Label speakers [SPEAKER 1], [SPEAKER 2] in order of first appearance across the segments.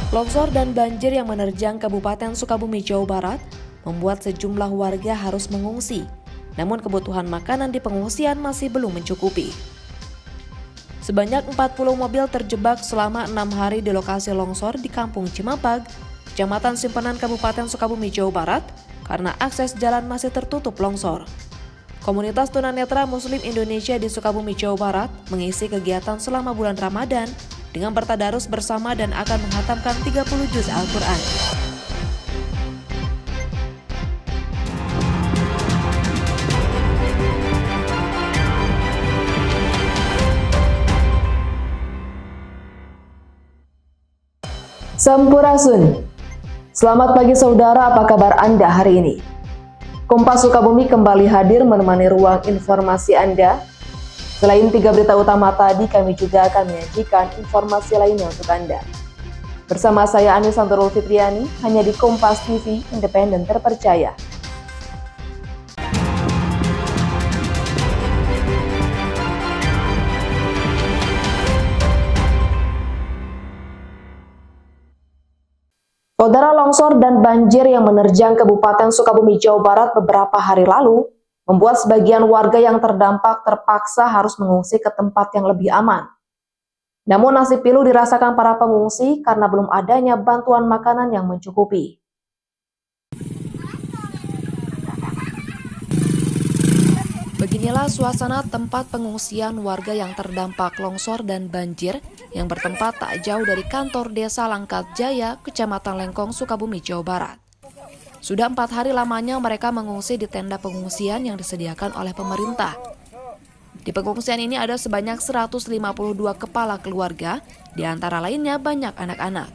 [SPEAKER 1] Longsor dan banjir yang menerjang Kabupaten Sukabumi, Jawa Barat membuat sejumlah warga harus mengungsi. Namun kebutuhan makanan di pengungsian masih belum mencukupi. Sebanyak 40 mobil terjebak selama 6 hari di lokasi longsor di Kampung Cimapag, Kecamatan Simpenan, Kabupaten Sukabumi, Jawa Barat, karena akses jalan masih tertutup longsor. Komunitas tunanetra Muslim Indonesia di Sukabumi, Jawa Barat mengisi kegiatan selama bulan Ramadan dengan bertadarus bersama dan akan menghatamkan 30 juz Al-Quran.
[SPEAKER 2] Sampurasun. Selamat pagi saudara, apa kabar Anda hari ini? Kompas Sukabumi kembali hadir menemani ruang informasi Anda. Selain 3 berita utama tadi, kami juga akan menyajikan informasi lainnya untuk Anda. Bersama saya Anis Santorul Fitriani, hanya di Kompas TV, independen terpercaya. Saudara, longsor dan banjir yang menerjang Kabupaten Sukabumi, Jawa Barat beberapa hari lalu membuat sebagian warga yang terdampak terpaksa harus mengungsi ke tempat yang lebih aman. Namun nasib pilu dirasakan para pengungsi karena belum adanya bantuan makanan yang mencukupi.
[SPEAKER 1] Beginilah suasana tempat pengungsian warga yang terdampak longsor dan banjir yang bertempat tak jauh dari kantor Desa Langkat Jaya, Kecamatan Lengkong, Sukabumi, Jawa Barat. Sudah 4 hari lamanya mereka mengungsi di tenda pengungsian yang disediakan oleh pemerintah. Di pengungsian ini ada sebanyak 152 kepala keluarga, di antara lainnya banyak anak-anak.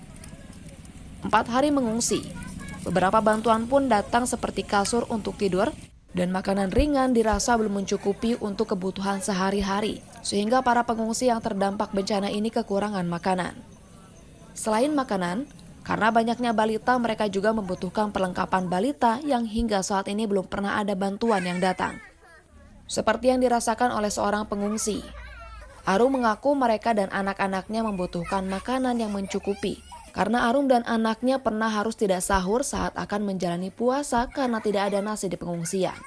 [SPEAKER 1] 4 hari mengungsi, beberapa bantuan pun datang seperti kasur untuk tidur, dan makanan ringan dirasa belum mencukupi untuk kebutuhan sehari-hari, sehingga para pengungsi yang terdampak bencana ini kekurangan makanan. Selain makanan, karena banyaknya balita, mereka juga membutuhkan perlengkapan balita yang hingga saat ini belum pernah ada bantuan yang datang. Seperti yang dirasakan oleh seorang pengungsi, Arum mengaku mereka dan anak-anaknya membutuhkan makanan yang mencukupi, karena Arum dan anaknya pernah harus tidak sahur saat akan menjalani puasa karena tidak ada nasi di pengungsian.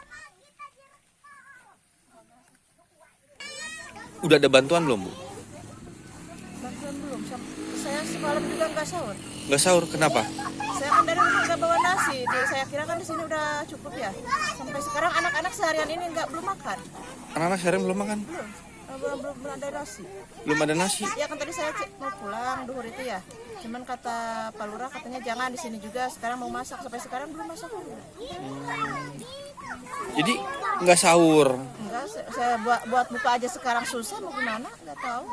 [SPEAKER 3] Udah ada bantuan belum, Bu?
[SPEAKER 4] Bantuan belum. Saya semalam juga nggak sahur.
[SPEAKER 3] Nggak sahur, kenapa?
[SPEAKER 4] Saya kan dari rumah nggak bawa nasi. Saya kira kan di sini udah cukup ya. Sampai sekarang anak-anak seharian ini belum makan.
[SPEAKER 3] Anak-anak seharian belum makan?
[SPEAKER 4] Belum ada nasi.
[SPEAKER 3] Belum ada nasi?
[SPEAKER 4] Ya kan tadi saya mau pulang duhur itu ya. Cuman kata Pak Lurah katanya jangan di sini juga. Sekarang mau masak, sampai sekarang belum masak juga.
[SPEAKER 3] Jadi nggak sahur?
[SPEAKER 4] Enggak, saya buat buka aja sekarang susah, mau gimana? Nggak tahu.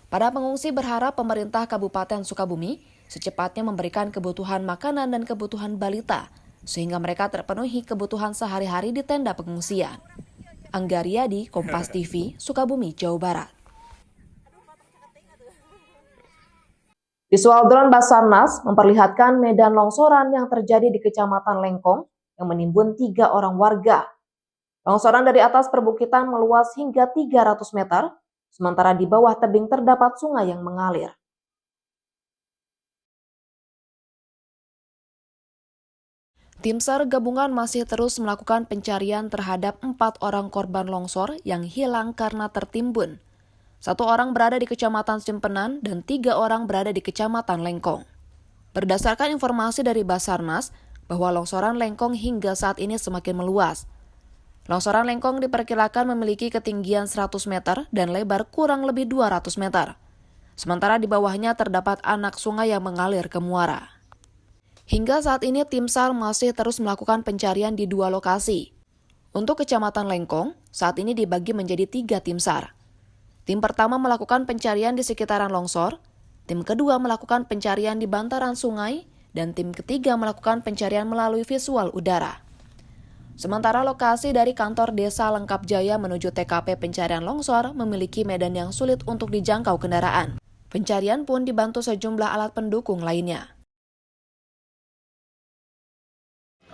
[SPEAKER 1] Para pengungsi berharap pemerintah Kabupaten Sukabumi secepatnya memberikan kebutuhan makanan dan kebutuhan balita, sehingga mereka terpenuhi kebutuhan sehari-hari di tenda pengungsian. Anggaryadi, Kompas TV, Sukabumi, Jawa Barat.
[SPEAKER 2] Visual drone Basarnas memperlihatkan medan longsoran yang terjadi di Kecamatan Lengkong yang menimbun 3 orang warga. Longsoran dari atas perbukitan meluas hingga 300 meter, sementara di bawah tebing terdapat sungai yang mengalir.
[SPEAKER 1] Tim SAR gabungan masih terus melakukan pencarian terhadap 4 orang korban longsor yang hilang karena tertimbun. 1 orang berada di Kecamatan Simpenan dan 3 orang berada di Kecamatan Lengkong. Berdasarkan informasi dari Basarnas, bahwa longsoran Lengkong hingga saat ini semakin meluas. Longsoran Lengkong diperkirakan memiliki ketinggian 100 meter dan lebar kurang lebih 200 meter. Sementara di bawahnya terdapat anak sungai yang mengalir ke muara. Hingga saat ini tim SAR masih terus melakukan pencarian di 2 lokasi. Untuk Kecamatan Lengkong, saat ini dibagi menjadi 3 tim SAR. Tim pertama melakukan pencarian di sekitaran longsor, tim kedua melakukan pencarian di bantaran sungai, dan tim ketiga melakukan pencarian melalui visual udara. Sementara lokasi dari kantor Desa Langkat Jaya menuju TKP pencarian longsor memiliki medan yang sulit untuk dijangkau kendaraan. Pencarian pun dibantu sejumlah alat pendukung lainnya.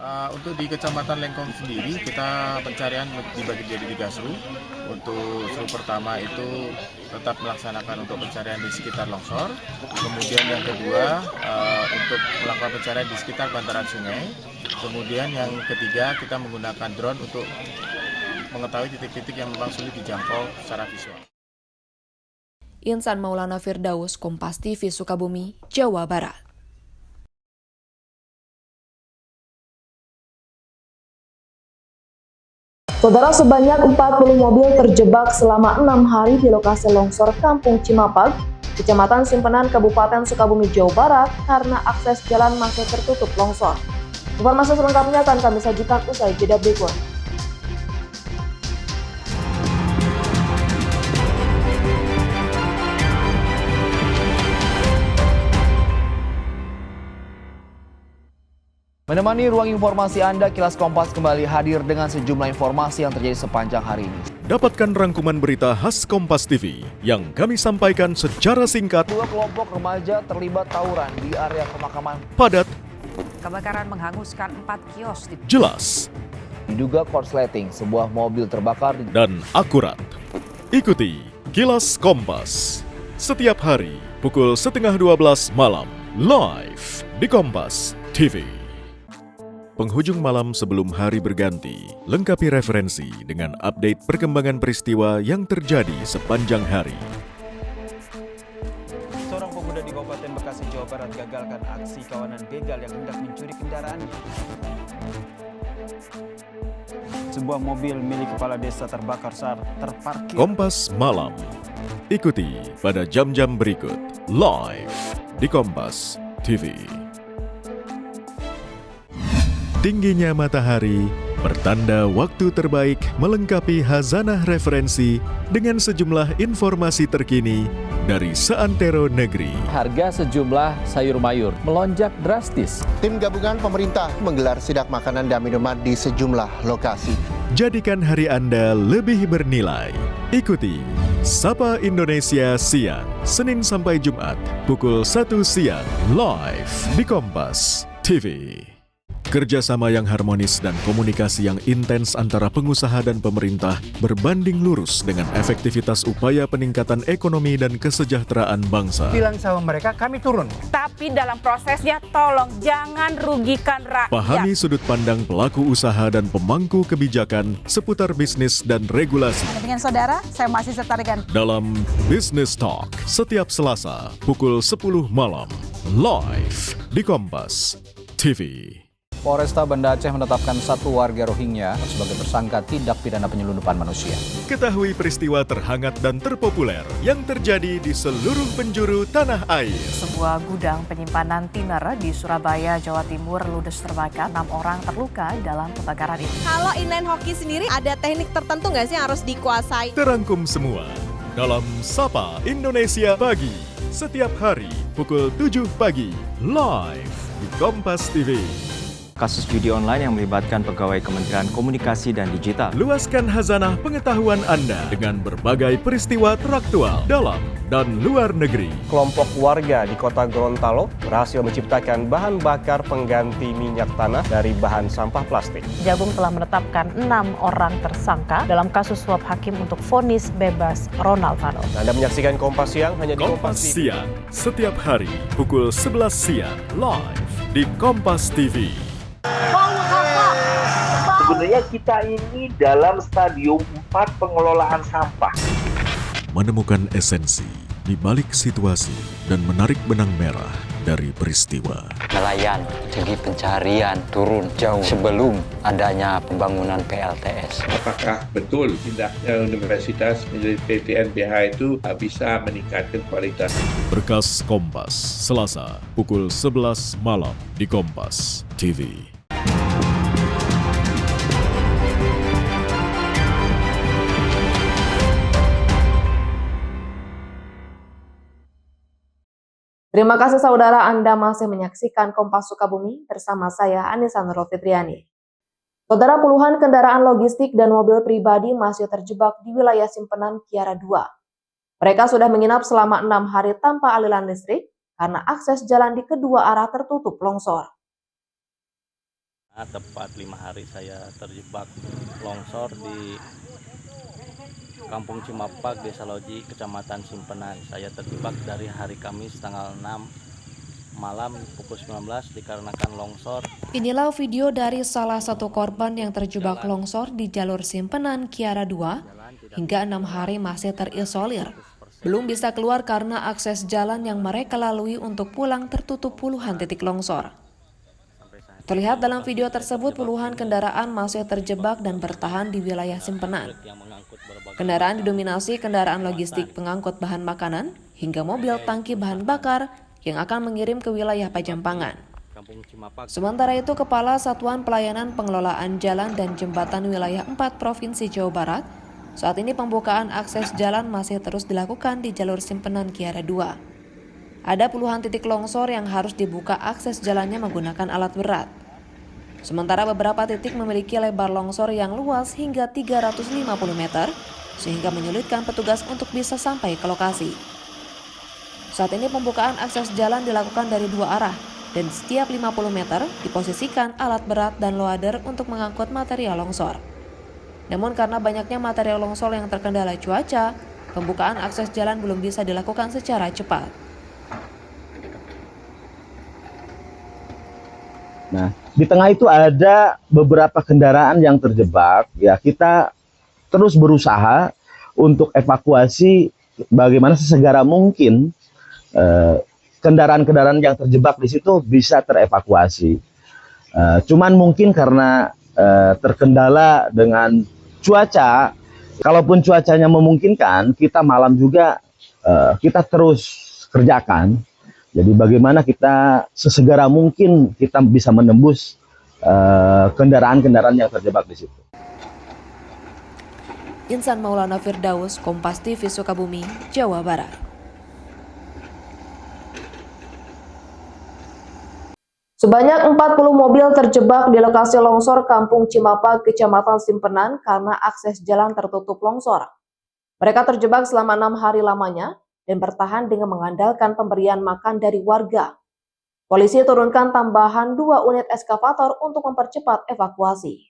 [SPEAKER 5] Untuk di Kecamatan Lengkong sendiri, kita pencarian dibagi jadi 3 seru. Untuk seru pertama itu tetap melaksanakan untuk pencarian di sekitar longsor. Kemudian yang kedua untuk melakukan pencarian di sekitar bantaran sungai. Kemudian yang ketiga kita menggunakan drone untuk mengetahui titik-titik yang memang sulit dijangkau secara visual.
[SPEAKER 1] Insan Maulana Firdaus, Kompas TV Sukabumi, Jawa Barat.
[SPEAKER 2] Saudara, sebanyak 40 mobil terjebak selama 6 hari di lokasi longsor Kampung Cimapag, Kecamatan Simpenan, Kabupaten Sukabumi, Jawa Barat karena akses jalan masih tertutup longsor. Informasi selengkapnya akan kami sajikan usai jeda berikut.
[SPEAKER 6] Menemani ruang informasi Anda, Kilas Kompas kembali hadir dengan sejumlah informasi yang terjadi sepanjang hari ini.
[SPEAKER 7] Dapatkan rangkuman berita khas Kompas TV yang kami sampaikan secara singkat.
[SPEAKER 6] 2 kelompok remaja terlibat tawuran di area pemakaman.
[SPEAKER 7] Padat,
[SPEAKER 8] Kebakaran menghanguskan 4 kios di
[SPEAKER 7] jelas,
[SPEAKER 6] Diduga korsleting, sebuah mobil terbakar.
[SPEAKER 7] dan akurat. Ikuti Kilas Kompas setiap hari pukul 11:30 malam live di Kompas TV. Penghujung malam sebelum hari berganti, lengkapi referensi dengan update perkembangan peristiwa yang terjadi sepanjang hari.
[SPEAKER 9] Seorang pemuda di Kabupaten Bekasi, Jawa Barat gagalkan aksi kawanan begal yang hendak mencuri kendaraannya. Sebuah mobil milik kepala desa terbakar saat terparkir.
[SPEAKER 7] Kompas Malam. Ikuti pada jam-jam berikut live di Kompas TV. Tingginya matahari pertanda waktu terbaik melengkapi khazanah referensi dengan sejumlah informasi terkini dari seantero negeri.
[SPEAKER 10] Harga sejumlah sayur mayur melonjak drastis.
[SPEAKER 11] Tim gabungan pemerintah menggelar sidak makanan dan minuman di sejumlah lokasi.
[SPEAKER 7] Jadikan hari Anda lebih bernilai. Ikuti Sapa Indonesia Siang, Senin sampai Jumat, pukul 1 siang, live di Kompas TV. Kerjasama yang harmonis dan komunikasi yang intens antara pengusaha dan pemerintah berbanding lurus dengan efektivitas upaya peningkatan ekonomi dan kesejahteraan bangsa.
[SPEAKER 12] Bilang sama mereka kami turun.
[SPEAKER 8] Tapi dalam prosesnya tolong jangan rugikan rakyat.
[SPEAKER 7] Pahami sudut pandang pelaku usaha dan pemangku kebijakan seputar bisnis dan regulasi.
[SPEAKER 8] Dengan saudara, saya masih serta dengan
[SPEAKER 7] Dalam Business Talk setiap Selasa pukul 10 malam live di Kompas TV.
[SPEAKER 10] Polresta Banda Aceh menetapkan 1 warga Rohingya sebagai tersangka tindak pidana penyelundupan manusia.
[SPEAKER 7] Ketahui peristiwa terhangat dan terpopuler yang terjadi di seluruh penjuru tanah air.
[SPEAKER 8] sebuah gudang penyimpanan tiner di Surabaya, Jawa Timur ludes terbakar. 6 orang terluka dalam kebakaran itu.
[SPEAKER 13] Kalau inline hoki sendiri ada teknik tertentu nggak sih yang harus dikuasai?
[SPEAKER 7] Terangkum semua dalam Sapa Indonesia Pagi setiap hari pukul 7 pagi live di Kompas TV.
[SPEAKER 9] Kasus judi online yang melibatkan pegawai Kementerian Komunikasi dan Digital.
[SPEAKER 7] Luaskan khazanah pengetahuan Anda dengan berbagai peristiwa teraktual dalam dan luar negeri.
[SPEAKER 14] Kelompok warga di kota Gorontalo berhasil menciptakan bahan bakar pengganti minyak tanah dari bahan sampah plastik.
[SPEAKER 8] Jagung telah menetapkan 6 orang tersangka dalam kasus suap hakim untuk vonis bebas Ronald Fano.
[SPEAKER 14] Anda menyaksikan Kompas Siang hanya di
[SPEAKER 7] Kompas Siang setiap hari pukul 11 siang live di Kompas TV.
[SPEAKER 15] Sebenarnya kita ini dalam stadium 4 pengelolaan sampah.
[SPEAKER 7] Menemukan esensi di balik situasi dan menarik benang merah dari peristiwa.
[SPEAKER 16] Nelayan segi pencarian turun jauh sebelum adanya pembangunan PLTS.
[SPEAKER 17] Apakah betul tindaknya universitas menjadi PTNBH itu bisa meningkatkan kualitas?
[SPEAKER 7] Berkas Kompas, Selasa pukul 11 malam di Kompas TV.
[SPEAKER 2] Terima kasih saudara, Anda masih menyaksikan Kompas Sukabumi bersama saya Anissa Nurul Fitriani. Saudara, puluhan kendaraan logistik dan mobil pribadi masih terjebak di wilayah Simpenan Kiara 2. Mereka sudah menginap selama 6 hari tanpa aliran listrik karena akses jalan di kedua arah tertutup longsor.
[SPEAKER 12] Tepat 5 hari saya terjebak longsor di Kampung Cimapak, Desa Loji, Kecamatan Simpenan. Saya terjebak dari hari Kamis tanggal 6 malam pukul 19 dikarenakan longsor.
[SPEAKER 1] Inilah video dari salah satu korban yang terjebak longsor di jalur Simpenan Kiara 2 hingga 6 hari masih terisolir. Belum bisa keluar karena akses jalan yang mereka lalui untuk pulang tertutup puluhan titik longsor. Terlihat dalam video tersebut puluhan kendaraan masih terjebak dan bertahan di wilayah Simpenan. Kendaraan didominasi kendaraan logistik pengangkut bahan makanan hingga mobil tangki bahan bakar yang akan mengirim ke wilayah Pajampangan. Sementara itu, Kepala Satuan Pelayanan Pengelolaan Jalan dan Jembatan Wilayah 4 Provinsi Jawa Barat, saat ini pembukaan akses jalan masih terus dilakukan di jalur Simpenan Kiara 2. Ada puluhan titik longsor yang harus dibuka akses jalannya menggunakan alat berat. Sementara beberapa titik memiliki lebar longsor yang luas hingga 350 meter, sehingga menyulitkan petugas untuk bisa sampai ke lokasi. Saat ini pembukaan akses jalan dilakukan dari 2 arah, dan setiap 50 meter diposisikan alat berat dan loader untuk mengangkut material longsor. Namun karena banyaknya material longsor yang terkendala cuaca, pembukaan akses jalan belum bisa dilakukan secara cepat.
[SPEAKER 18] Nah, di tengah itu ada beberapa kendaraan yang terjebak. Ya, kita terus berusaha untuk evakuasi bagaimana sesegera mungkin kendaraan-kendaraan yang terjebak di situ bisa terevakuasi. Cuman mungkin karena terkendala dengan cuaca, kalaupun cuacanya memungkinkan, kita malam juga kita terus kerjakan. Jadi bagaimana kita sesegera mungkin kita bisa menembus kendaraan-kendaraan yang terjebak di situ.
[SPEAKER 1] Insan Maulana Firdaus, Kompas TV Sukabumi, Jawa Barat.
[SPEAKER 2] Sebanyak 40 mobil terjebak di lokasi longsor Kampung Cimapak, Kecamatan Simpenan karena akses jalan tertutup longsor. Mereka terjebak selama 6 hari lamanya dan bertahan dengan mengandalkan pemberian makan dari warga. Polisi turunkan tambahan 2 unit eskavator untuk mempercepat evakuasi.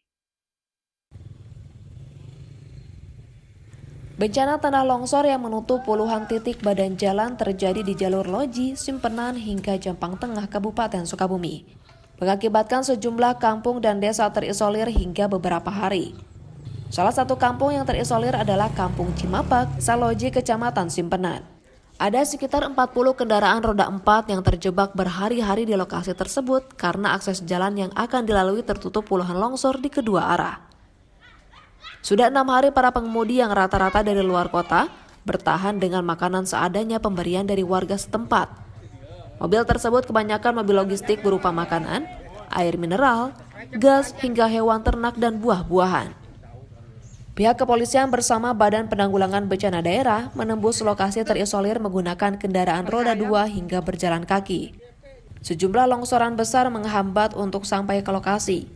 [SPEAKER 1] Bencana tanah longsor yang menutup puluhan titik badan jalan terjadi di jalur Loji, Simpenan hingga Jampang Tengah, Kabupaten Sukabumi, mengakibatkan sejumlah kampung dan desa terisolir hingga beberapa hari. Salah satu kampung yang terisolir adalah Kampung Cimapak, Desa Loji, Kecamatan Simpenan. Ada sekitar 40 kendaraan roda 4 yang terjebak berhari-hari di lokasi tersebut karena akses jalan yang akan dilalui tertutup puluhan longsor di kedua arah. Sudah 6 hari para pengemudi yang rata-rata dari luar kota bertahan dengan makanan seadanya pemberian dari warga setempat. Mobil tersebut kebanyakan mobil logistik berupa makanan, air mineral, gas, hingga hewan ternak dan buah-buahan. Pihak kepolisian bersama Badan Penanggulangan Bencana Daerah menembus lokasi terisolir menggunakan kendaraan roda 2 hingga berjalan kaki. Sejumlah longsoran besar menghambat untuk sampai ke lokasi.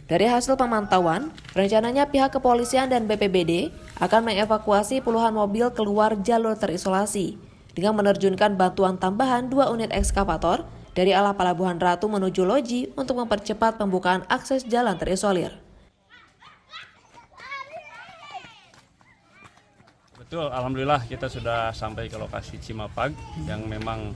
[SPEAKER 1] Dari hasil pemantauan, rencananya pihak kepolisian dan BPBD akan mengevakuasi puluhan mobil keluar jalur terisolasi dengan menerjunkan bantuan tambahan 2 unit ekskavator dari arah Pelabuhan Ratu menuju Loji untuk mempercepat pembukaan akses jalan terisolir.
[SPEAKER 19] Betul, alhamdulillah kita sudah sampai ke lokasi Cimapak yang memang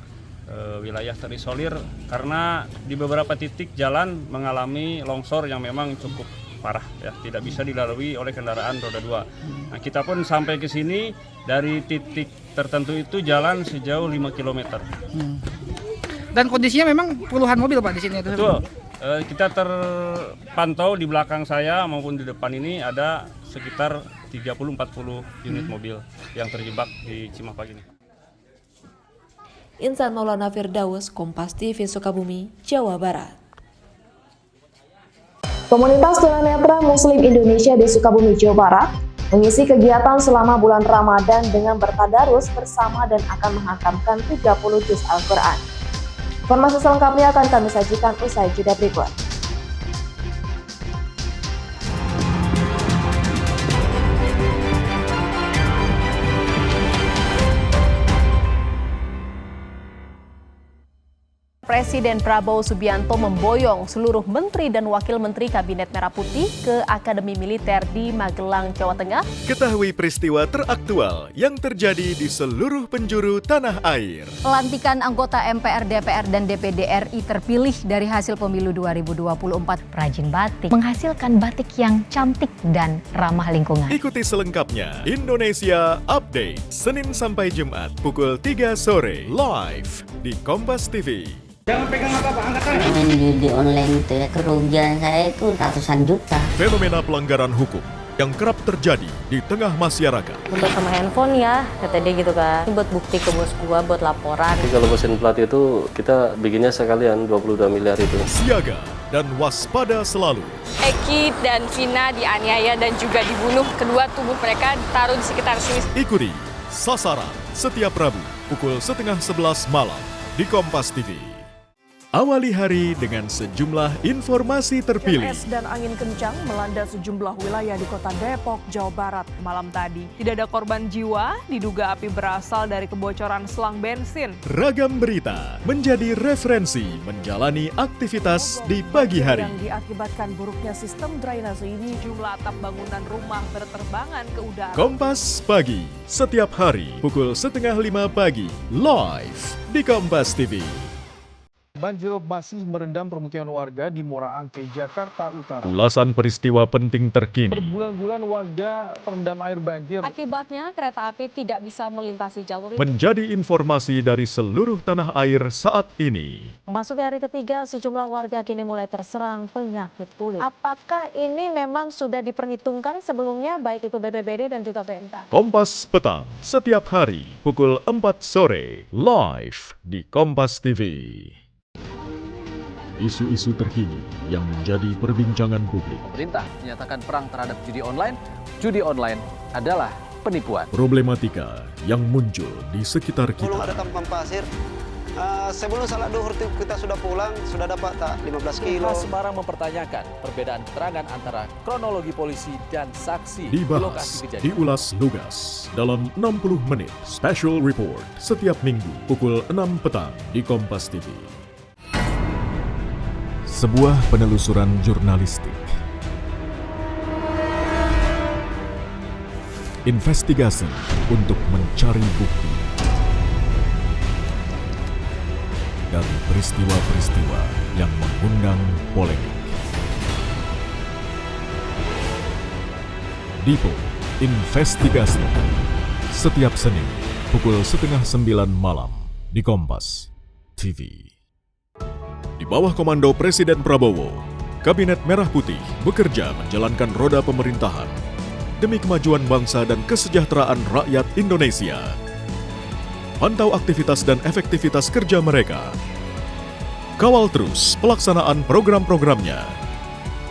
[SPEAKER 19] wilayah terisolir karena di beberapa titik jalan mengalami longsor yang memang cukup parah ya, tidak bisa dilalui oleh kendaraan roda 2. Nah, kita pun sampai ke sini dari titik tertentu itu jalan sejauh 5 km.
[SPEAKER 20] Dan kondisinya memang puluhan mobil Pak di sini itu.
[SPEAKER 19] Betul. Kita terpantau di belakang saya maupun di depan ini ada sekitar 30-40 unit mobil yang terjebak di Cimapak ini.
[SPEAKER 1] Insan Maulana Firdaus, Kompas TV Sukabumi, Jawa Barat.
[SPEAKER 2] Komunitas tunanetra Muslim Indonesia di Sukabumi, Jawa Barat mengisi kegiatan selama bulan Ramadan dengan bertadarus bersama dan akan menghatamkan 30 juz Al-Quran. Informasi selengkapnya akan kami sajikan usai jeda berikut.
[SPEAKER 21] Presiden Prabowo Subianto memboyong seluruh menteri dan wakil menteri Kabinet Merah Putih ke Akademi Militer di Magelang, Jawa Tengah.
[SPEAKER 7] Ketahui peristiwa teraktual yang terjadi di seluruh penjuru tanah air.
[SPEAKER 22] Pelantikan anggota MPR, DPR, dan DPD RI terpilih dari hasil pemilu 2024. Perajin batik menghasilkan batik yang cantik dan ramah lingkungan.
[SPEAKER 7] Ikuti selengkapnya Indonesia Update, Senin sampai Jumat pukul 3 sore, live di Kompas TV.
[SPEAKER 23] Jangan pegang apa-apa, angkat tangan. Main judi online itu ya, kerugian saya itu ratusan juta.
[SPEAKER 7] Fenomena pelanggaran hukum yang kerap terjadi di tengah masyarakat.
[SPEAKER 24] Buat sama handphone ya, kata dia gitu kan. Buat bukti ke bos gua, buat laporan.
[SPEAKER 25] Jadi kalau mesin plat itu kita bikinnya sekalian 22 miliar itu.
[SPEAKER 7] Siaga dan waspada selalu.
[SPEAKER 26] Eki dan Vina dianiaya dan juga dibunuh. Kedua tubuh mereka ditaruh di sekitar sini.
[SPEAKER 7] Ikuti Sasaran setiap Rabu pukul 10:30 malam di Kompas TV. Awali hari dengan sejumlah informasi terpilih.
[SPEAKER 8] Es dan angin kencang melanda sejumlah wilayah di kota Depok, Jawa Barat malam tadi. Tidak ada korban jiwa, diduga api berasal dari kebocoran selang bensin.
[SPEAKER 7] Ragam berita menjadi referensi menjalani aktivitas di pagi hari.
[SPEAKER 8] Yang diakibatkan buruknya sistem drainase ini, jumlah atap bangunan rumah berterbangan ke udara.
[SPEAKER 7] Kompas Pagi, setiap hari pukul 4:30 pagi, live di Kompas TV.
[SPEAKER 5] Banjir masih merendam permukiman warga di Muara Angke, Jakarta Utara.
[SPEAKER 7] Ulasan peristiwa penting terkini.
[SPEAKER 5] Berbulan-bulan warga terendam air banjir.
[SPEAKER 22] Akibatnya kereta api tidak bisa melintasi jalur itu.
[SPEAKER 7] Menjadi informasi dari seluruh tanah air saat ini.
[SPEAKER 22] Memasuki hari ketiga, sejumlah warga kini mulai terserang penyakit kulit. Apakah ini memang sudah diperhitungkan sebelumnya, baik itu BPBD dan juga BMKG?
[SPEAKER 7] Kompas Petang, setiap hari pukul 4 sore, live di Kompas TV. Isu-isu terkini yang menjadi perbincangan publik.
[SPEAKER 6] Pemerintah menyatakan perang terhadap judi online. Judi online adalah penipuan.
[SPEAKER 7] Problematika yang muncul di sekitar kita.
[SPEAKER 27] Belum ada tampang pasir. Sebelum salat duhur kita sudah pulang, sudah dapat tak 15 kilo.
[SPEAKER 6] Semarang mempertanyakan perbedaan keterangan antara kronologi polisi dan saksi di lokasi
[SPEAKER 7] Dibahas,
[SPEAKER 6] kejadian.
[SPEAKER 7] diulas lugas dalam 60 menit special report setiap minggu pukul 6 petang di Kompas TV. Sebuah penelusuran jurnalistik. Investigasi untuk mencari bukti dari peristiwa-peristiwa yang mengundang polemik. Dipo Investigasi setiap Senin pukul 8:30 malam di Kompas TV. Di bawah komando Presiden Prabowo, Kabinet Merah Putih bekerja menjalankan roda pemerintahan demi kemajuan bangsa dan kesejahteraan rakyat Indonesia. Pantau aktivitas dan efektivitas kerja mereka. Kawal terus pelaksanaan program-programnya.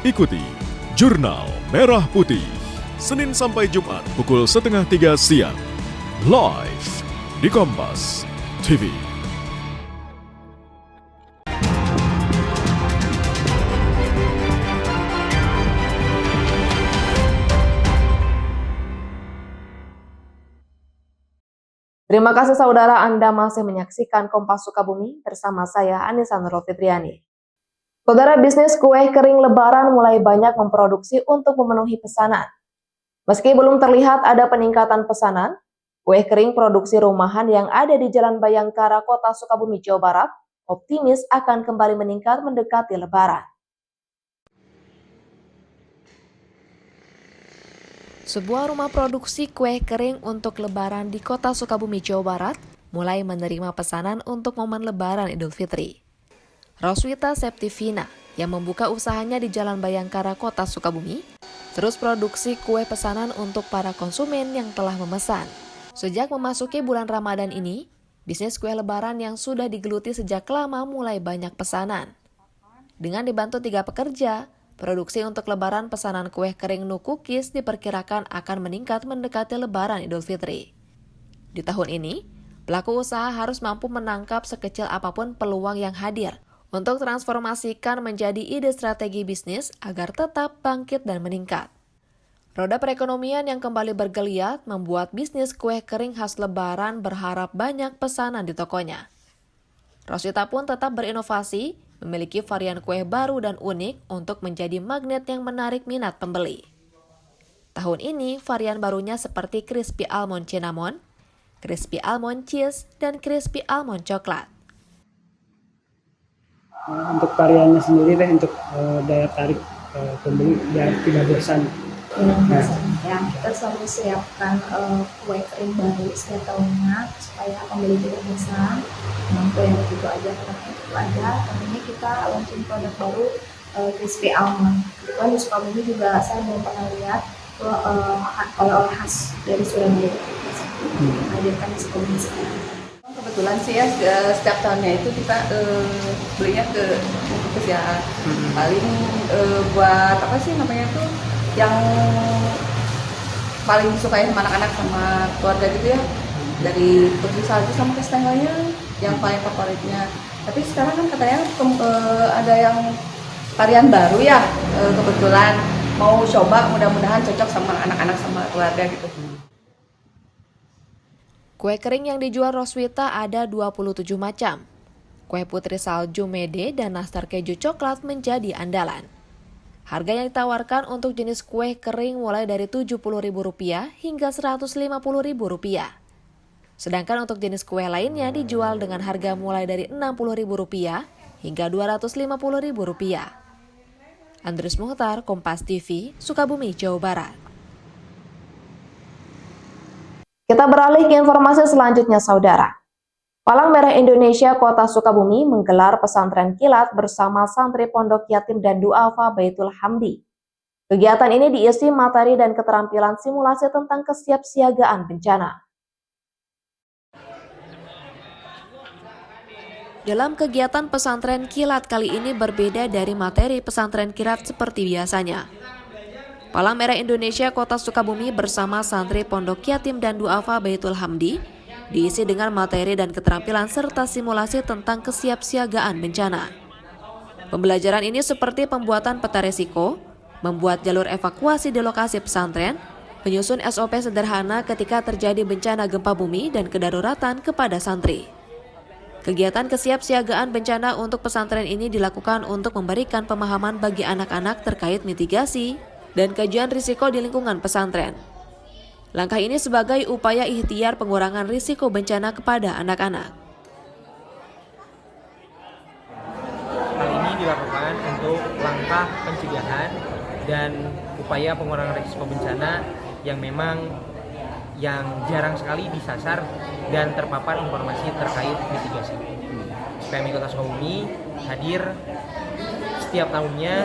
[SPEAKER 7] Ikuti Jurnal Merah Putih, Senin sampai Jumat pukul 2:30 siang, live di Kompas TV.
[SPEAKER 2] Terima kasih saudara, Anda masih menyaksikan Kompas Sukabumi bersama saya Anissa Nurul Fitriani. Saudara, bisnis kue kering Lebaran mulai banyak memproduksi untuk memenuhi pesanan. Meski belum terlihat ada peningkatan pesanan, kue kering produksi rumahan yang ada di Jalan Bayangkara, Kota Sukabumi, Jawa Barat, optimis akan kembali meningkat mendekati Lebaran.
[SPEAKER 1] Sebuah rumah produksi kue kering untuk Lebaran di Kota Sukabumi, Jawa Barat, mulai menerima pesanan untuk momen Lebaran Idul Fitri. Roswita Septivina, yang membuka usahanya di Jalan Bayangkara, Kota Sukabumi, terus produksi kue pesanan untuk para konsumen yang telah memesan. Sejak memasuki bulan Ramadan ini, bisnis kue Lebaran yang sudah digeluti sejak lama mulai banyak pesanan. Dengan dibantu 3 pekerja, produksi untuk Lebaran pesanan kue kering Nu Cookies diperkirakan akan meningkat mendekati Lebaran Idul Fitri. Di tahun ini, pelaku usaha harus mampu menangkap sekecil apapun peluang yang hadir untuk transformasikan menjadi ide strategi bisnis agar tetap bangkit dan meningkat. Roda perekonomian yang kembali bergeliat membuat bisnis kue kering khas Lebaran berharap banyak pesanan di tokonya. Roswitha pun tetap berinovasi, memiliki varian kue baru dan unik untuk menjadi magnet yang menarik minat pembeli. Tahun ini, varian barunya seperti crispy almond cinnamon, crispy almond cheese, dan crispy almond coklat.
[SPEAKER 3] Untuk variannya sendiri deh, untuk daya tarik pembeli biar tidak bosan.
[SPEAKER 4] Ya, kita selalu siapkan kue kering baru setiap tahunnya supaya pembeli tidak bosan. Kue yang begitu aja, itu aja. Tahun ini kita launching produk baru crispy almond. Kebetulan di Sukabumi juga saya belum pernah lihat oleh-oleh khas dari Surabaya. Hadirkan di Sukabumi sekarang.
[SPEAKER 9] Kebetulan sih ya setiap tahunnya itu kita belinya ke bungkus ya. Paling buat apa sih namanya tuh yang paling disukai sama anak-anak sama keluarga gitu ya, dari putri salju sama kastangelnya yang paling favoritnya. Tapi sekarang kan katanya ada yang varian baru ya, kebetulan mau coba, mudah-mudahan cocok sama anak-anak sama keluarga gitu.
[SPEAKER 1] Kue kering yang dijual Roswitha ada 27 macam. Kue putri salju mede dan nastar keju coklat menjadi andalan. Harga yang ditawarkan untuk jenis kue kering mulai dari Rp70.000 hingga Rp150.000. Sedangkan untuk jenis kue lainnya dijual dengan harga mulai dari Rp60.000 hingga Rp250.000. Andres Muhtar, Kompas TV, Sukabumi, Jawa Barat.
[SPEAKER 2] Kita beralih ke informasi selanjutnya, Saudara. Palang Merah Indonesia Kota Sukabumi menggelar pesantren kilat bersama santri Pondok Yatim dan Du'afa Baitul Hamdi. Kegiatan ini diisi materi dan keterampilan simulasi tentang kesiapsiagaan bencana. Dalam kegiatan pesantren kilat kali ini berbeda dari materi pesantren kilat seperti biasanya. Palang Merah Indonesia Kota Sukabumi bersama santri Pondok Yatim dan Du'afa Baitul Hamdi diisi dengan materi dan keterampilan serta simulasi tentang kesiapsiagaan bencana. Pembelajaran ini seperti pembuatan peta risiko, membuat jalur evakuasi di lokasi pesantren, menyusun SOP sederhana ketika terjadi bencana gempa bumi dan kedaruratan kepada santri. Kegiatan kesiapsiagaan bencana untuk pesantren ini dilakukan untuk memberikan pemahaman bagi anak-anak terkait mitigasi dan kajian risiko di lingkungan pesantren. Langkah ini sebagai upaya ikhtiar pengurangan risiko bencana kepada anak-anak.
[SPEAKER 10] Hal ini dilakukan untuk langkah pencegahan dan upaya pengurangan risiko bencana yang memang jarang sekali disasar dan terpapar informasi terkait mitigasi. PMI Kota Sukabumi hadir setiap tahunnya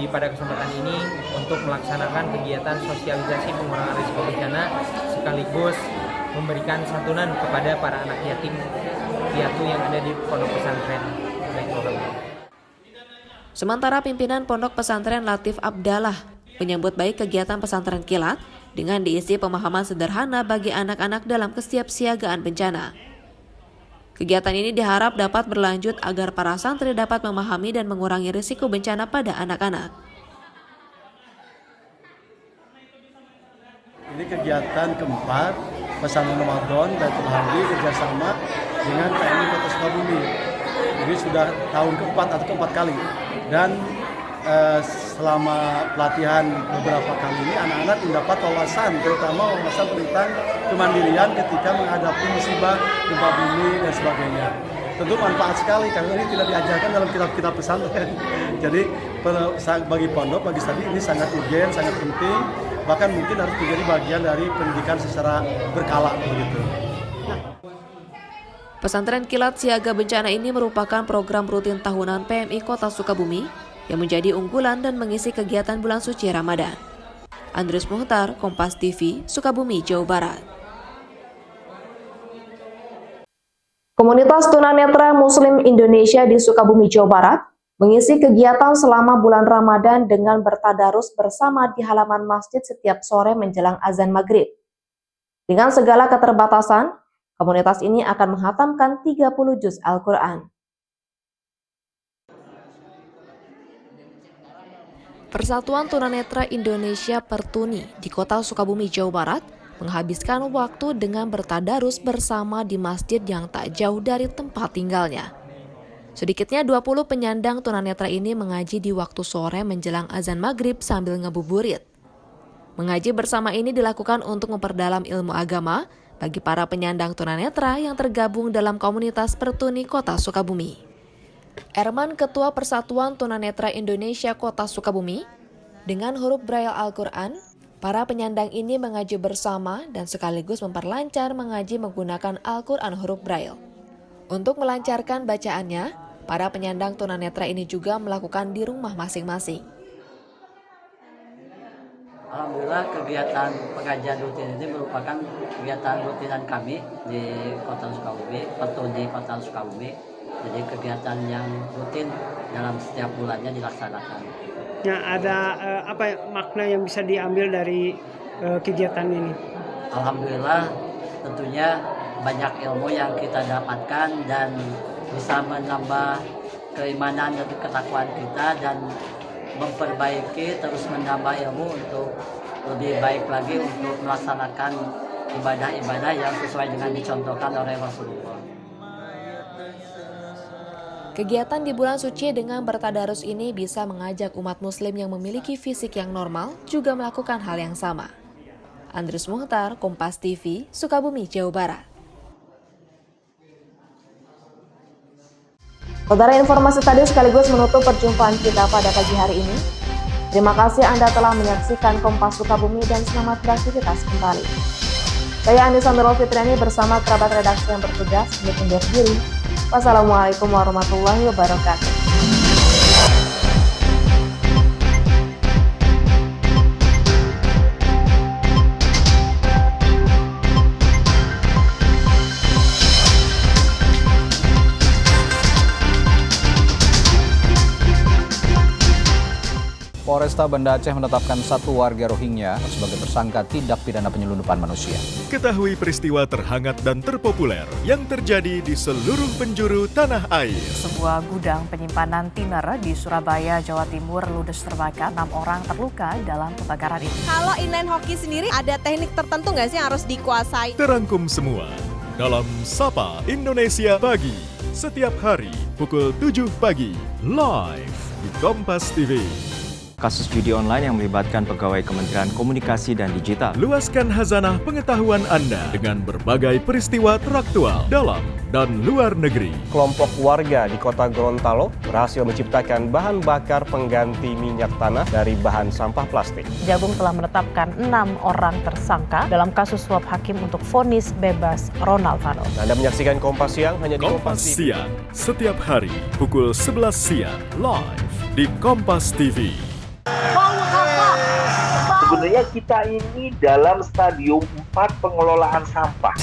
[SPEAKER 10] pada kesempatan ini untuk melaksanakan kegiatan sosialisasi pengurangan risiko bencana sekaligus memberikan santunan kepada para anak yatim piatu yang ada di pondok pesantren Baitul Hamdi.
[SPEAKER 1] Sementara pimpinan Pondok Pesantren Latif Abdallah menyambut baik kegiatan pesantren kilat dengan diisi pemahaman sederhana bagi anak-anak dalam kesiapsiagaan bencana. Kegiatan ini diharap dapat berlanjut agar para santri dapat memahami dan mengurangi risiko bencana pada anak-anak.
[SPEAKER 11] Ini kegiatan keempat pesantren Ramadan Baitul Hamdi kerjasama dengan PMI Kota Sukabumi. Jadi sudah tahun keempat atau keempat kali. Dan selama pelatihan beberapa kali ini anak-anak mendapat wawasan, terutama wawasan tentang kemandirian ketika menghadapi musibah gempa bumi dan sebagainya. Tentu manfaat sekali karena ini tidak diajarkan dalam kitab-kitab pesantren. Jadi bagi pondok, bagi studi ini sangat urgen, sangat penting, bahkan mungkin harus menjadi bagian dari pendidikan secara berkala begitu.
[SPEAKER 1] Pesantren Kilat Siaga Bencana ini merupakan program rutin tahunan PMI Kota Sukabumi yang menjadi unggulan dan mengisi kegiatan bulan suci Ramadan. Andres Muhtar, Kompas TV, Sukabumi, Jawa Barat.
[SPEAKER 2] Komunitas tunanetra Muslim Indonesia di Sukabumi, Jawa Barat mengisi kegiatan selama bulan Ramadan dengan bertadarus bersama di halaman masjid setiap sore menjelang azan maghrib. Dengan segala keterbatasan, komunitas ini akan menghatamkan 30 juz Al-Quran. Persatuan Tunanetra Indonesia Pertuni di Kota Sukabumi, Jawa Barat menghabiskan waktu dengan bertadarus bersama di masjid yang tak jauh dari tempat tinggalnya.
[SPEAKER 1] Sedikitnya 20 penyandang tunanetra ini mengaji di waktu sore menjelang azan maghrib sambil ngabuburit. Mengaji bersama ini dilakukan untuk memperdalam ilmu agama bagi para penyandang tunanetra yang tergabung dalam komunitas Pertuni Kota Sukabumi. Erman, Ketua Persatuan Tunanetra Indonesia Kota Sukabumi, dengan huruf Braille Al-Quran, para penyandang ini mengaji bersama dan sekaligus memperlancar mengaji menggunakan Al-Quran huruf Braille. Untuk melancarkan bacaannya, para penyandang tunanetra ini juga melakukan di rumah masing-masing.
[SPEAKER 12] Alhamdulillah kegiatan pengajian rutin ini merupakan kegiatan rutinan kami di Kota Sukabumi, Pertuni Kota Sukabumi. Jadi kegiatan yang rutin dalam setiap bulannya dilaksanakan.
[SPEAKER 3] Nah, ada makna yang bisa diambil dari kegiatan ini?
[SPEAKER 12] Alhamdulillah tentunya banyak ilmu yang kita dapatkan dan bisa menambah keimanan dan ketakwaan kita dan memperbaiki terus menambah ilmu untuk lebih baik lagi untuk melaksanakan ibadah-ibadah yang sesuai dengan dicontohkan oleh Rasulullah.
[SPEAKER 1] Kegiatan di bulan suci dengan bertadarus ini bisa mengajak umat muslim yang memiliki fisik yang normal juga melakukan hal yang sama. Andrus Muhtar, Kompas TV, Sukabumi, Jawa Barat.
[SPEAKER 2] Saudara, informasi tadi sekaligus menutup perjumpaan kita pada pagi hari ini. Terima kasih Anda telah menyaksikan Kompas Sukabumi dan selamat beraktivitas kembali. Saya Anissa Nurul Fitriani bersama kerabat redaksi yang bertugas undur diri. Wassalamualaikum warahmatullahi wabarakatuh.
[SPEAKER 6] Polresta Banda Aceh menetapkan 1 warga Rohingya sebagai tersangka tindak pidana penyelundupan manusia.
[SPEAKER 7] Ketahui peristiwa terhangat dan terpopuler yang terjadi di seluruh penjuru tanah air.
[SPEAKER 8] Sebuah gudang penyimpanan tiner di Surabaya, Jawa Timur ludes terbakar. 6 orang terluka dalam kebakaran ini.
[SPEAKER 13] Kalau inline hoki sendiri ada teknik tertentu nggak sih yang harus dikuasai?
[SPEAKER 7] Terangkum semua dalam Sapa Indonesia Pagi. Setiap hari pukul 7 pagi live di Kompas TV.
[SPEAKER 14] Kasus judi online yang melibatkan pegawai Kementerian Komunikasi dan Digital.
[SPEAKER 7] Luaskan khazanah pengetahuan Anda dengan berbagai peristiwa teraktual dalam dan luar negeri.
[SPEAKER 15] Kelompok warga di kota Gorontalo berhasil menciptakan bahan bakar pengganti minyak tanah dari bahan sampah plastik.
[SPEAKER 8] Jagung telah menetapkan 6 orang tersangka dalam kasus suap hakim untuk vonis bebas Ronald Fano.
[SPEAKER 15] Anda menyaksikan Kompas Siang hanya di
[SPEAKER 7] Kompas Siang setiap hari pukul 11 siang live di Kompas TV.
[SPEAKER 16] Sebenarnya kita ini dalam stadium 4 pengelolaan sampah.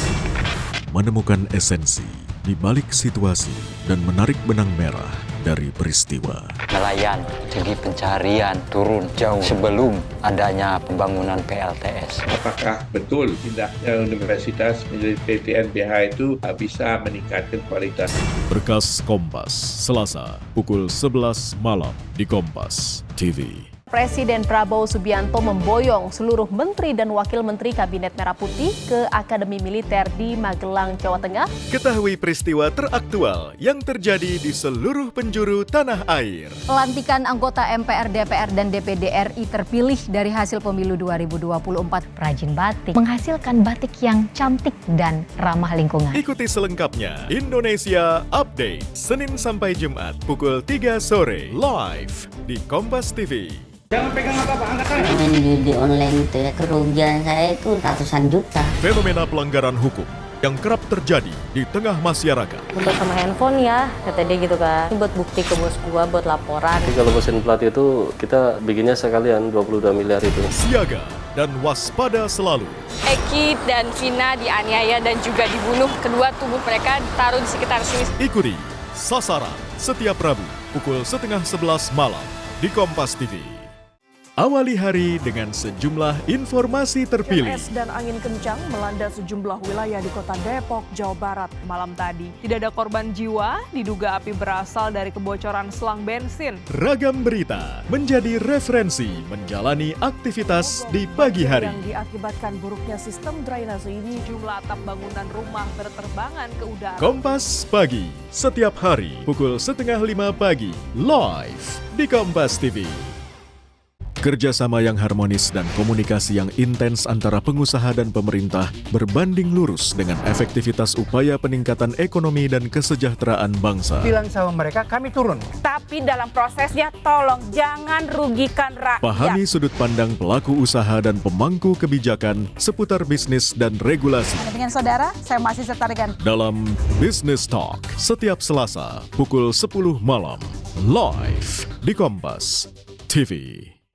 [SPEAKER 7] Menemukan esensi di balik situasi dan menarik benang merah dari peristiwa.
[SPEAKER 17] Nelayan segi pencarian turun jauh sebelum adanya pembangunan PLTS.
[SPEAKER 18] Apakah betul tindaknya Universitas menjadi PTNBH itu bisa meningkatkan kualitas?
[SPEAKER 7] Berkas Kompas, Selasa pukul 11 malam di Kompas TV.
[SPEAKER 21] Presiden Prabowo Subianto memboyong seluruh menteri dan wakil menteri Kabinet Merah Putih ke Akademi Militer di Magelang, Jawa Tengah.
[SPEAKER 7] Ketahui peristiwa teraktual yang terjadi di seluruh penjuru tanah air.
[SPEAKER 22] Pelantikan anggota MPR, DPR, dan DPD RI terpilih dari hasil pemilu 2024. Perajin batik menghasilkan batik yang cantik dan ramah lingkungan.
[SPEAKER 7] Ikuti selengkapnya Indonesia Update, Senin sampai Jumat pukul 3 sore live di Kompas TV.
[SPEAKER 3] Jangan pegang apa-apa, angkat tangan.
[SPEAKER 23] Main judi online itu ya, kerugian saya itu ratusan juta.
[SPEAKER 7] Fenomena pelanggaran hukum yang kerap terjadi di tengah masyarakat.
[SPEAKER 24] Untuk sama handphone ya, kata dia gitu kan. Ini buat bukti ke bos gua, buat laporan.
[SPEAKER 25] Jadi kalau mesin plat itu kita bikinnya sekalian 22 miliar itu.
[SPEAKER 7] Siaga dan waspada selalu.
[SPEAKER 26] Eki dan Vina dianiaya dan juga dibunuh. Kedua tubuh mereka ditaruh di sekitar sini.
[SPEAKER 7] Ikuti Sasaran setiap Rabu pukul 10:30 malam di Kompas TV. Awali hari dengan sejumlah informasi terpilih.
[SPEAKER 8] Es dan angin kencang melanda sejumlah wilayah di kota Depok, Jawa Barat malam tadi. Tidak ada korban jiwa, diduga api berasal dari kebocoran selang bensin.
[SPEAKER 7] Ragam berita menjadi referensi menjalani aktivitas di pagi hari.
[SPEAKER 8] Yang diakibatkan buruknya sistem drainase ini, jumlah atap bangunan rumah berterbangan ke udara.
[SPEAKER 7] Kompas Pagi, setiap hari pukul 4:30 pagi, live di Kompas TV. Kerjasama yang harmonis dan komunikasi yang intens antara pengusaha dan pemerintah berbanding lurus dengan efektivitas upaya peningkatan ekonomi dan kesejahteraan bangsa.
[SPEAKER 4] Bilang sama mereka, kami turun.
[SPEAKER 5] Tapi dalam prosesnya tolong jangan rugikan rakyat.
[SPEAKER 7] Pahami sudut pandang pelaku usaha dan pemangku kebijakan seputar bisnis dan regulasi.
[SPEAKER 5] Dengan saudara, saya masih setarikan.
[SPEAKER 7] Dalam Business Talk, setiap Selasa pukul 10 malam, live di Kompas TV.